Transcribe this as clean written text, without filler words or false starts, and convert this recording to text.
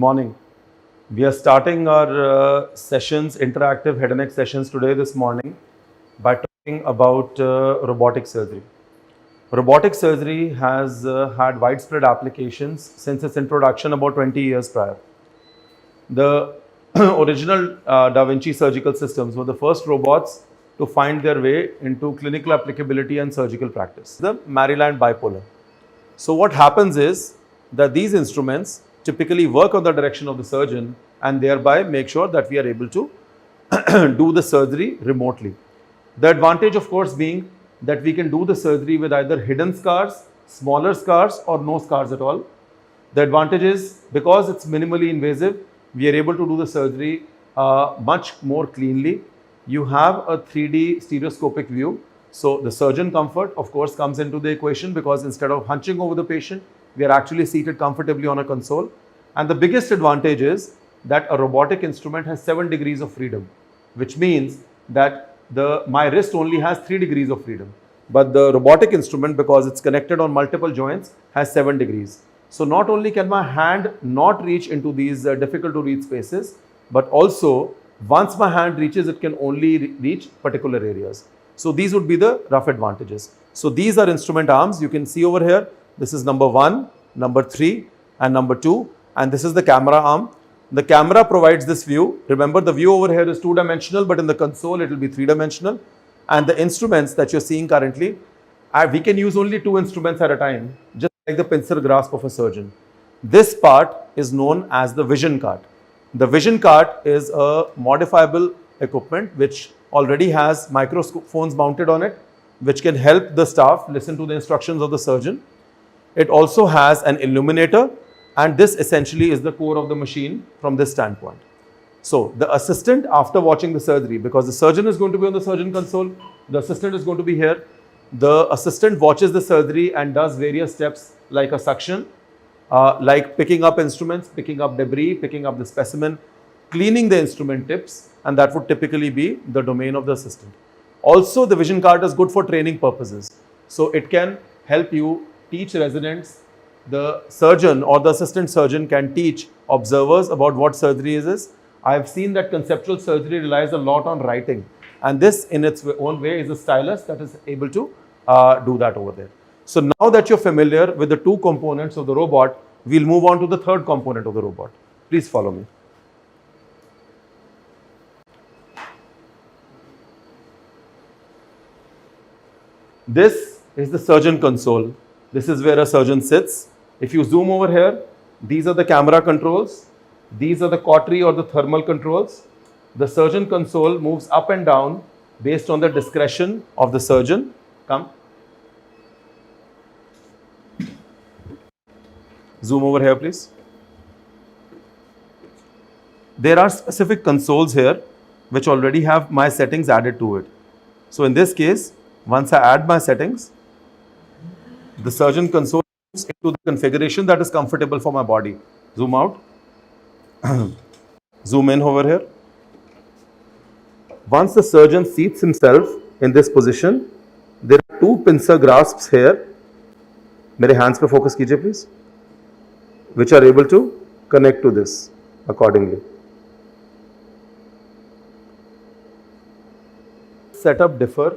morning. We are starting our sessions, interactive head and neck sessions today this morning by talking about robotic surgery. Robotic surgery has had widespread applications since its introduction about 20 years prior. The original Da Vinci surgical systems were the first robots to find their way into clinical applicability and surgical practice. The Maryland bipolar. So what happens is that these instruments typically work on the direction of the surgeon and thereby make sure that we are able to do the surgery remotely. The advantage, of course, being that we can do the surgery with either hidden scars, smaller scars, or no scars at all. The advantage is because it's minimally invasive, we are able to do the surgery much more cleanly. You have a 3D stereoscopic view. So the surgeon comfort, of course, comes into the equation because instead of hunching over the patient, we are actually seated comfortably on a console. And the biggest advantage is that a robotic instrument has 7 degrees of freedom, which means that my wrist only has 3 degrees of freedom. But the robotic instrument, because it's connected on multiple joints, has 7 degrees. So not only can my hand not reach into these difficult to reach spaces, but also once my hand reaches, it can only reach particular areas. So these would be the rough advantages. So these are instrument arms. You can see over here, this is number 1, number 3 and number 2, and this is the camera arm. The camera provides this view. Remember, the view over here is 2-dimensional, but in the console it will be 3-dimensional. And the instruments that you're seeing currently, we can use only 2 instruments at a time, just like the pincer grasp of a surgeon. This part is known as the vision cart. The vision cart is a modifiable equipment which already has microphones mounted on it, which can help the staff listen to the instructions of the surgeon. It also has an illuminator, and this essentially is the core of the machine from this standpoint. So the assistant, after watching the surgery, because the surgeon is going to be on the surgeon console, the assistant is going to be here. The assistant watches the surgery and does various steps like a suction, like picking up instruments, picking up debris, picking up the specimen, cleaning the instrument tips, and that would typically be the domain of the assistant. Also, the vision cart is good for training purposes. So it can help you teach residents. The surgeon or the assistant surgeon can teach observers about what surgery is. I have seen that conceptual surgery relies a lot on writing, and this in its own way is a stylus that is able to do that over there. So now that you're familiar with the 2 components of the robot, we'll move on to the 3rd component of the robot. Please follow me. This is the surgeon console. This is where a surgeon sits. If you zoom over here, these are the camera controls. These are the cautery or the thermal controls. The surgeon console moves up and down based on the discretion of the surgeon. Come. Zoom over here, please. There are specific consoles here which already have my settings added to it. So in this case, once I add my settings, the surgeon console moves into the configuration that is comfortable for my body. Zoom out. Zoom in over here. Once the surgeon seats himself in this position, there are 2 pincer grasps here. मेरे hands पे focus कीजिए please, which are able to connect to this accordingly. Setup differ